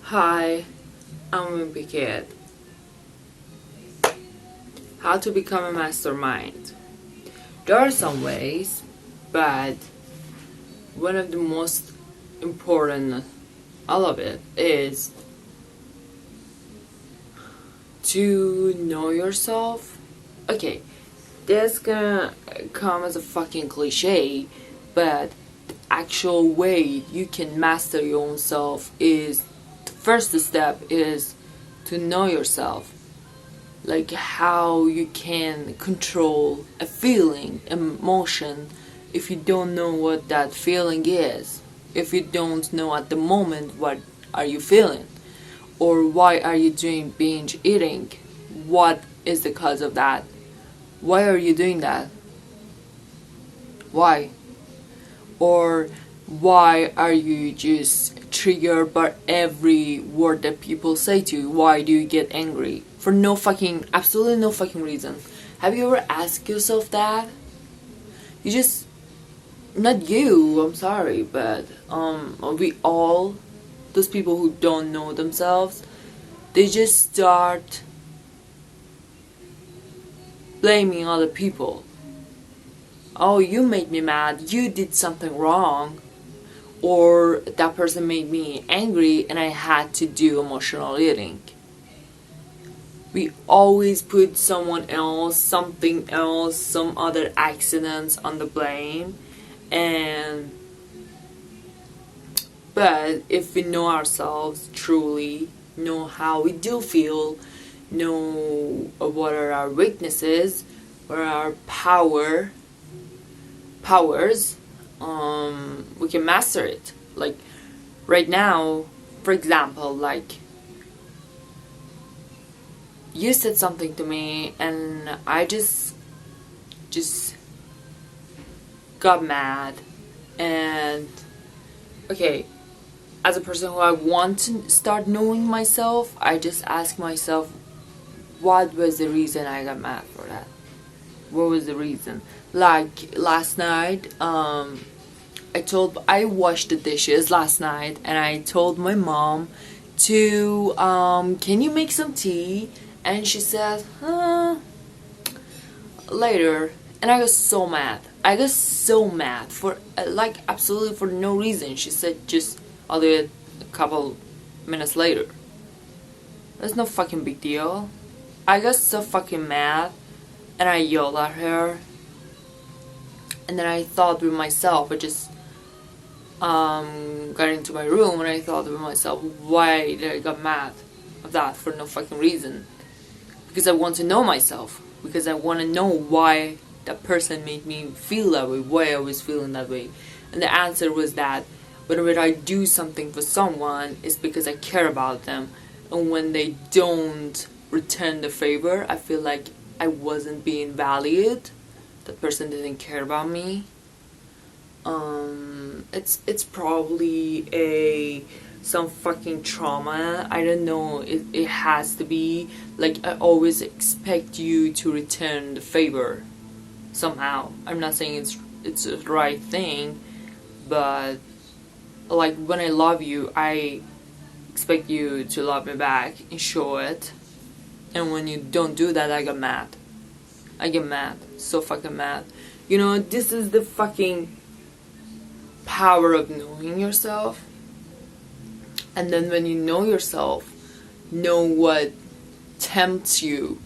Hi, I'm a kid. How to become a mastermind. There are some ways, but one of the most important, all of it, is to know yourself. Okay, this gonna come as a fucking cliche, but the actual way you can master your own self is the first step is to know yourself. Like how you can control a feeling, emotion, if you don't know what that feeling is. If you don't know at the moment what are you feeling, or why are you doing binge eating, what is the cause of that, why are you doing that, why, or why are you just triggered by every word that people say to you? Why do you get angry for absolutely no fucking reason? Have you ever asked yourself that? You just, not you, I'm sorry, but we all, those people who don't know themselves, they just start blaming other people. Oh, you made me mad, you did something wrong, or that person made me angry and I had to do emotional eating. We always put someone else, something else, some other accidents on the blame. But if we know ourselves truly, know how we do feel, know what are our weaknesses, what are our powers, we can master it. Like right now, for example, like you said something to me and I just got mad. And okay, as a person who I want to start knowing myself, I just ask myself, what was the reason I got mad for that? What was the reason? Like last night, I washed the dishes last night and I told my mom to can you make some tea? And she said, later. And I got so mad. For like absolutely for no reason. She said just I'll do it a couple minutes later. That's no fucking big deal. I got so fucking mad and I yelled at her. And then I thought with myself, I just got into my room and I thought with myself, why did I get mad of that for no fucking reason? Because I want to know myself. Because I want to know why that person made me feel that way, why I was feeling that way. And the answer was that whenever I do something for someone, it's because I care about them. And when they don't return the favor, I feel like I wasn't being valued. That person didn't care about me. It's probably some fucking trauma. I don't know. It has to be like I always expect you to return the favor somehow. I'm not saying it's the right thing, but like when I love you, I expect you to love me back and show it. And when you don't do that, I get mad. So fucking mad. You know, this is the fucking power of knowing yourself. And then when you know yourself, know what tempts you,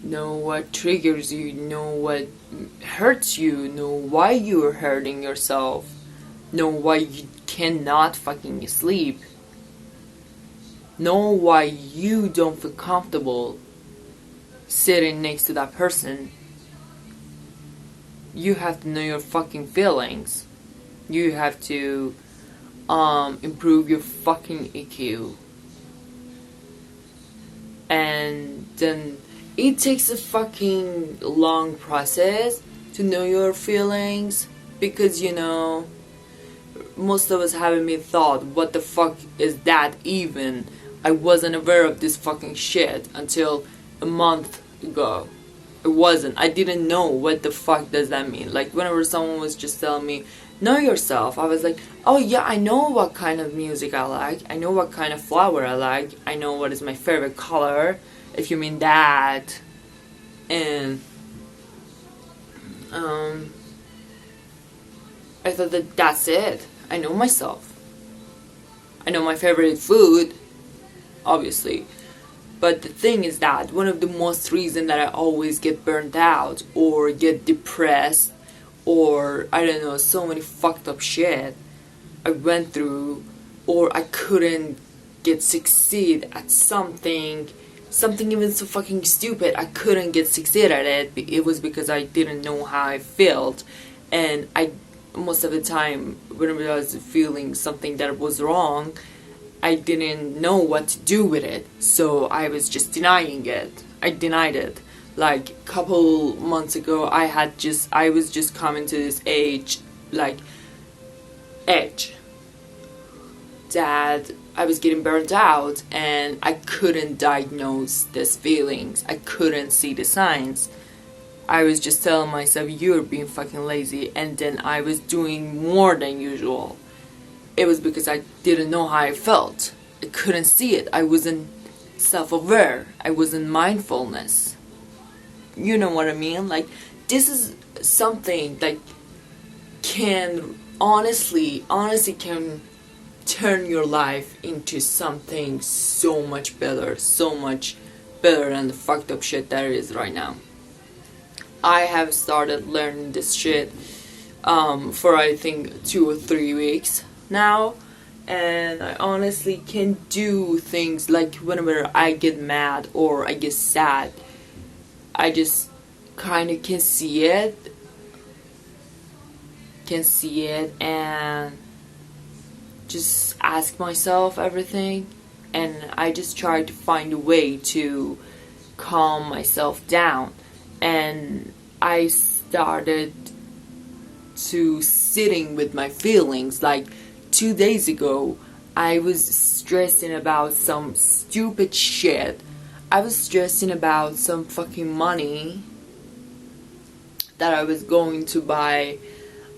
know what triggers you, know what hurts you, know why you are hurting yourself, know why you cannot fucking sleep, know why you don't feel comfortable sitting next to that person. You have to know your fucking feelings. You have to improve your fucking EQ. And then it takes a fucking long process to know your feelings, because you know, most of us haven't been thought, what the fuck is that even? I wasn't aware of this fucking shit until a month ago. I didn't know what the fuck does that mean. Like whenever someone was just telling me, know yourself. I was like, oh yeah, I know what kind of music I like. I know what kind of flower I like. I know what is my favorite color, if you mean that. And I thought that that's it. I know myself. I know my favorite food, obviously. But the thing is that one of the most reason that I always get burnt out or get depressed or I don't know, so many fucked up shit I went through, or I couldn't get succeed at something even so fucking stupid. I couldn't get succeed at it. It was because I didn't know how I felt, and I most of the time whenever I was feeling something that was wrong, I didn't know what to do with it, so I was just denying it. I denied it. Like a couple months ago, I was just coming to this edge that I was getting burnt out and I couldn't diagnose these feelings. I couldn't see the signs. I was just telling myself, you're being fucking lazy, and then I was doing more than usual. It was because I didn't know how I felt. I couldn't see it. I wasn't self-aware. I wasn't mindfulness. You know what I mean? Like, this is something that can honestly can turn your life into something so much better than the fucked up shit that it is right now. I have started learning this shit for I think 2 or 3 weeks now, and I honestly can do things like whenever I get mad or I get sad, I just kind of can see it and just ask myself everything, and I just try to find a way to calm myself down. And I started to sitting with my feelings. Like 2 days ago, I was stressing about some stupid shit. I was stressing about some fucking money that I was going to buy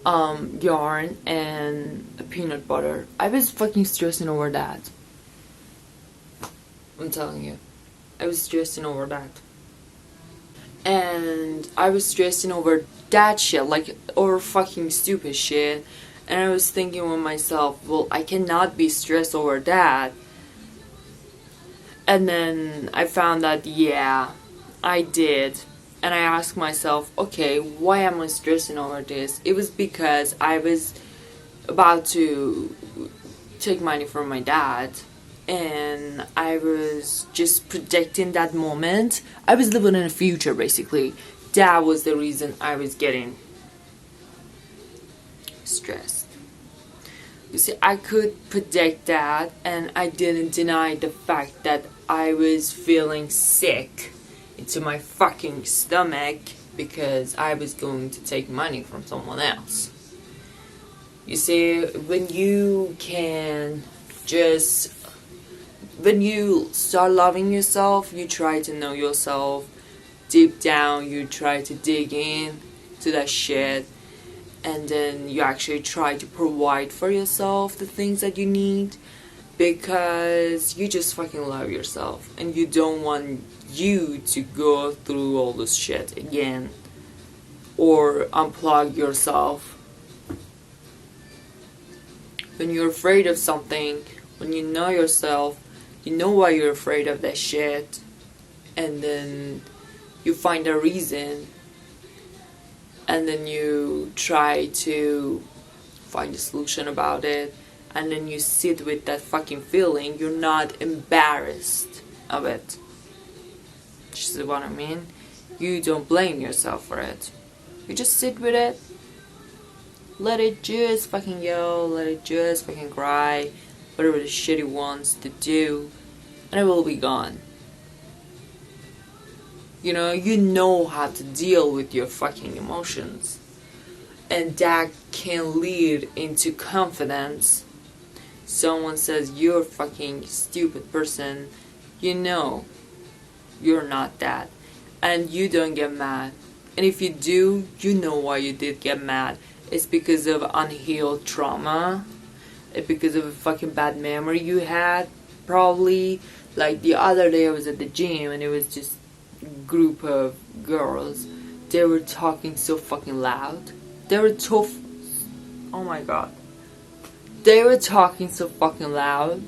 yarn and a peanut butter. I was fucking stressing over that. I'm telling you. I was stressing over that. And I was stressing over that shit, like over fucking stupid shit. And I was thinking with myself, well, I cannot be stressed over that. And then I found that, yeah, I did. And I asked myself, okay, why am I stressing over this? It was because I was about to take money from my dad, and I was just predicting that moment. I was living in the future, basically. That was the reason I was getting stressed. You see, I could predict that, and I didn't deny the fact that I was feeling sick into my fucking stomach because I was going to take money from someone else. You see, when you start loving yourself, you try to know yourself deep down, you try to dig in to that shit, and then you actually try to provide for yourself the things that you need, because you just fucking love yourself and you don't want you to go through all this shit again or unplug yourself. When you're afraid of something, when you know yourself, you know why you're afraid of that shit, and then you find a reason, and then you try to find a solution about it, and then you sit with that fucking feeling. You're not embarrassed of it. You see what I mean? You don't blame yourself for it. You just sit with it. Let it just fucking yell. Let it just fucking cry. Whatever the shit it wants to do. And it will be gone. You know how to deal with your fucking emotions. And that can lead into confidence. Someone says you're a fucking stupid person, you know you're not that, and you don't get mad. And if you do, you know why you did get mad. it's because of unhealed trauma. It's because of a fucking bad memory you had, probably. Like the other day I was at the gym and it was just a group of girls. They were talking so fucking loud. They were oh my god. They were talking so fucking loud.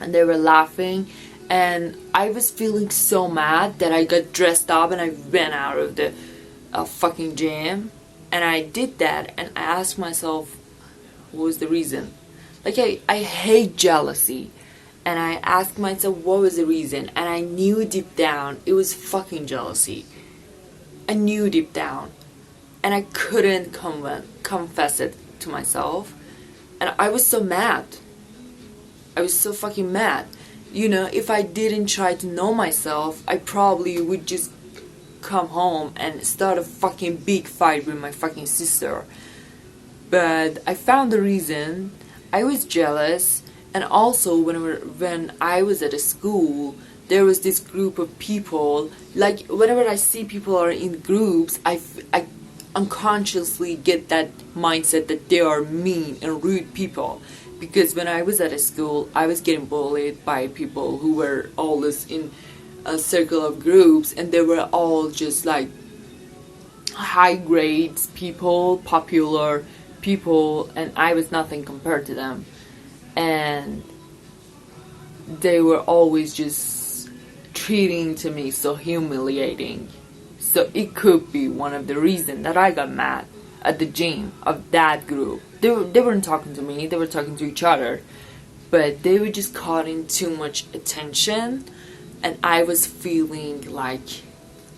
And they were laughing. And I was feeling so mad that I got dressed up and I ran out of the fucking gym. And I did that and I asked myself, what was the reason? Like, I hate jealousy. And I asked myself, what was the reason? And I knew deep down, it was fucking jealousy. I knew deep down. And I couldn't confess it to myself. And I was so mad. I was so fucking mad. You know, if I didn't try to know myself, I probably would just come home and start a fucking big fight with my fucking sister. But I found the reason. I was jealous. And also when I was at a school, there was this group of people. Like whenever I see people are in groups, I unconsciously get that mindset that they are mean and rude people. Because when I was at a school, I was getting bullied by people who were always in a circle of groups, and they were all just like high grades people, popular people, and I was nothing compared to them. And they were always just treating to me so humiliating. So it could be one of the reasons that I got mad at the gym of that group. They weren't talking to me, they were talking to each other. But they were just causing too much attention. And I was feeling like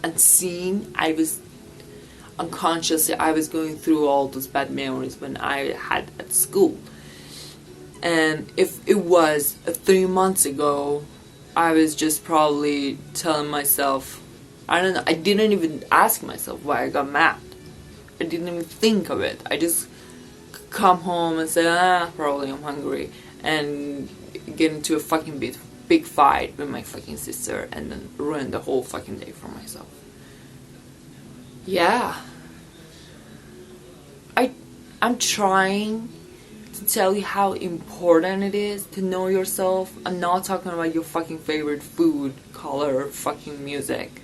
unseen. I was unconsciously, I was going through all those bad memories when I had at school. And if it was 3 months ago, I was just probably telling myself, I don't know, I didn't even ask myself why I got mad. I didn't even think of it. I just come home and say, probably I'm hungry. And get into a fucking big fight with my fucking sister and then ruin the whole fucking day for myself. Yeah. I'm trying to tell you how important it is to know yourself. I'm not talking about your fucking favorite food, color, fucking music.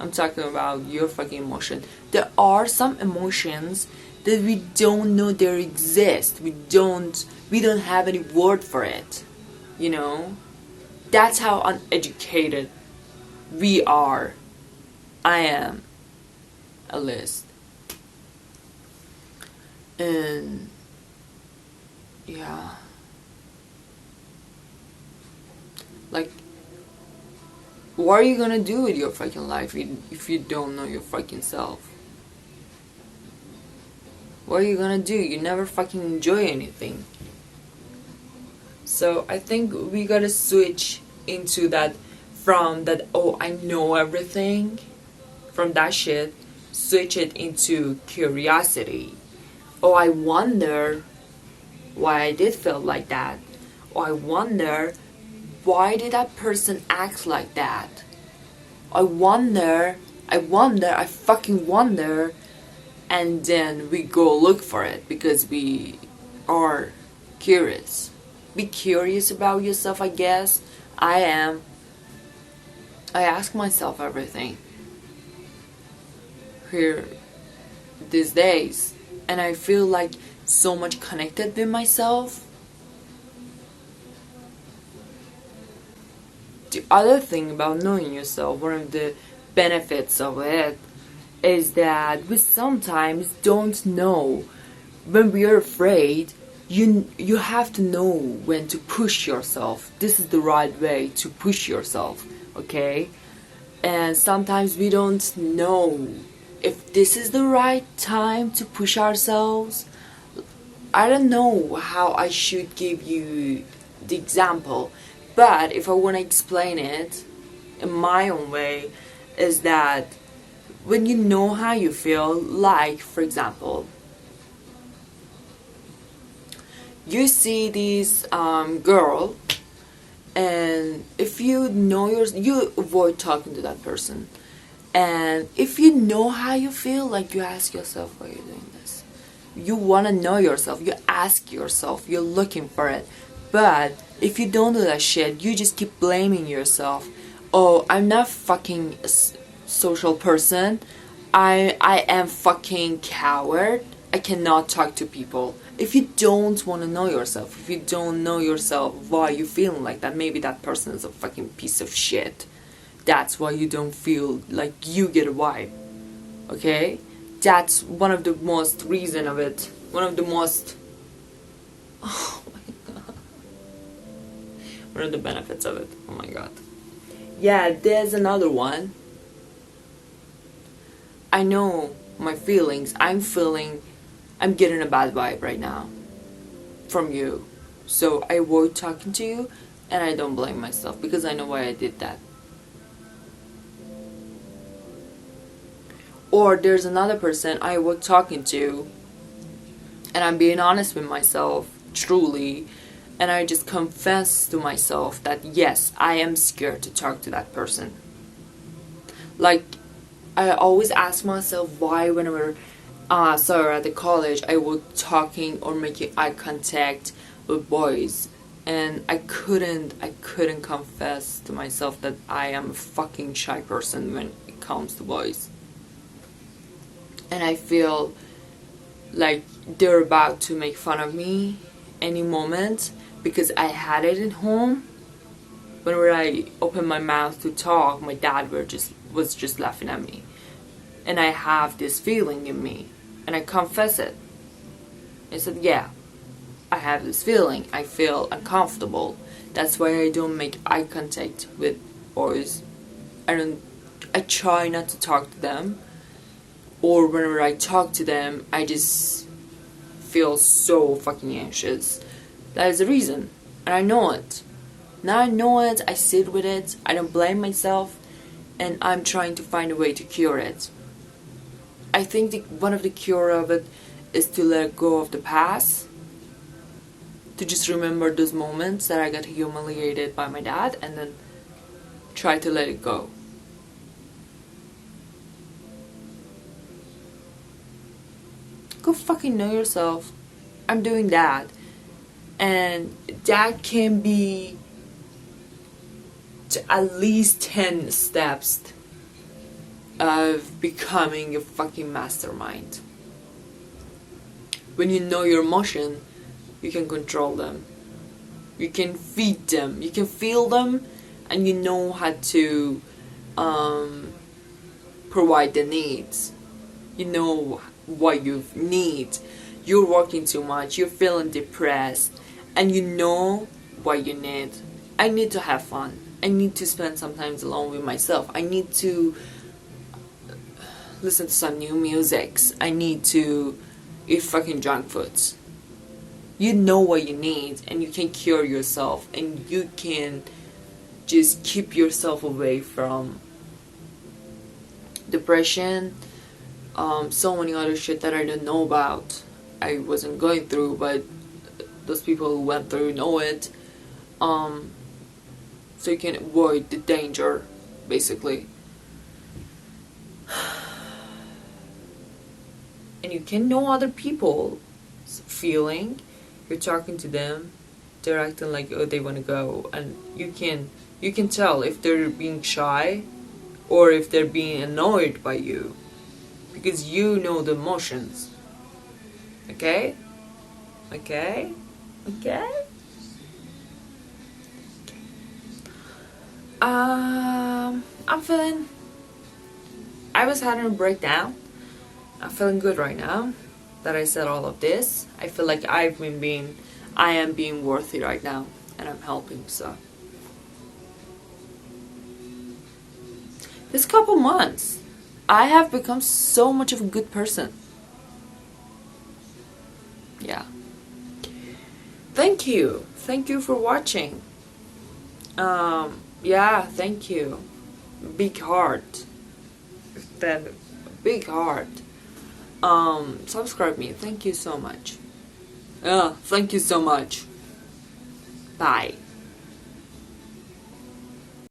I'm talking about your fucking emotion. There are some emotions that we don't know they exist. We don't have any word for it. You know? That's how uneducated we are. I am. At least. And yeah. Like, what are you gonna do with your fucking life if you don't know your fucking self? What are you gonna do? You never fucking enjoy anything. So I think we gotta switch into that, from that, oh, I know everything, from that shit, switch it into curiosity. Oh, I wonder why I did feel like that. Oh, I wonder, why did that person act like that? I fucking wonder. And then we go look for it because we are curious. Be curious about yourself, I guess. I am. I ask myself everything here these days. And I feel like so much connected with myself. The other thing about knowing yourself, one of the benefits of it, is that we sometimes don't know. When we are afraid, you have to know when to push yourself. This is the right way to push yourself, okay? And sometimes we don't know if this is the right time to push ourselves. I don't know how I should give you the example, but if I want to explain it in my own way, is that when you know how you feel, like, for example, you see this girl, and if you know you avoid talking to that person. And if you know how you feel, like, you ask yourself, why are you doing this? You want to know yourself. You ask yourself. You're looking for it. But if you don't do that shit, you just keep blaming yourself. Oh, I'm not fucking social person. I am fucking coward. I cannot talk to people. If you don't want to know yourself, if you don't know yourself why you feeling like that, maybe that person is a fucking piece of shit. That's why you don't feel like you get a vibe. Okay? That's one of the most reason of it. One of the most... Oh my god. One of the benefits of it. Oh my god. Yeah, there's another one. I know my feelings. I'm getting a bad vibe right now from you. So I avoid talking to you, and I don't blame myself because I know why I did that. Or there's another person I avoid talking to, and I'm being honest with myself, truly, and I just confess to myself that yes, I am scared to talk to that person. Like, I always ask myself why whenever at the college I was talking or making eye contact with boys, and I couldn't confess to myself that I am a fucking shy person when it comes to boys. And I feel like they're about to make fun of me any moment because I had it at home. Whenever I opened my mouth to talk, my dad was just laughing at me. And I have this feeling in me. And I confess it. I said, yeah, I have this feeling. I feel uncomfortable. That's why I don't make eye contact with boys. I try not to talk to them. Or whenever I talk to them, I just feel so fucking anxious. That is the reason. And I know it. Now I know it, I sit with it, I don't blame myself, and I'm trying to find a way to cure it. I think one of the cure of it is to let go of the past, to just remember those moments that I got humiliated by my dad, and then try to let it go. Go fucking know yourself. I'm doing that. And that can be to at least 10 steps of becoming a fucking mastermind. When you know your emotion, you can control them. You can feed them. You can feel them, and you know how to provide the needs. You know what you need. You're working too much. You're feeling depressed, and you know what you need. I need to have fun. I need to spend some time alone with myself. I need to listen to some new musics. I need to eat fucking junk foods. You know what you need, and you can cure yourself, and you can just keep yourself away from depression, so many other shit that I don't know about. I wasn't going through, but those people who went through know it. So you can avoid the danger, basically. And you can know other people's feeling. You're talking to them, they're acting like, oh, they want to go, and you can tell if they're being shy or if they're being annoyed by you, because you know the emotions. Okay? Okay? Okay? I'm feeling... I was having a breakdown. I'm feeling good right now that I said all of this. I feel like I am being worthy right now, and I'm helping, so. This couple months, I have become so much of a good person. Yeah. Thank you. Thank you for watching. Yeah, thank you. Big heart. Then big heart. Subscribe me. Thank you so much. Thank you so much. Bye.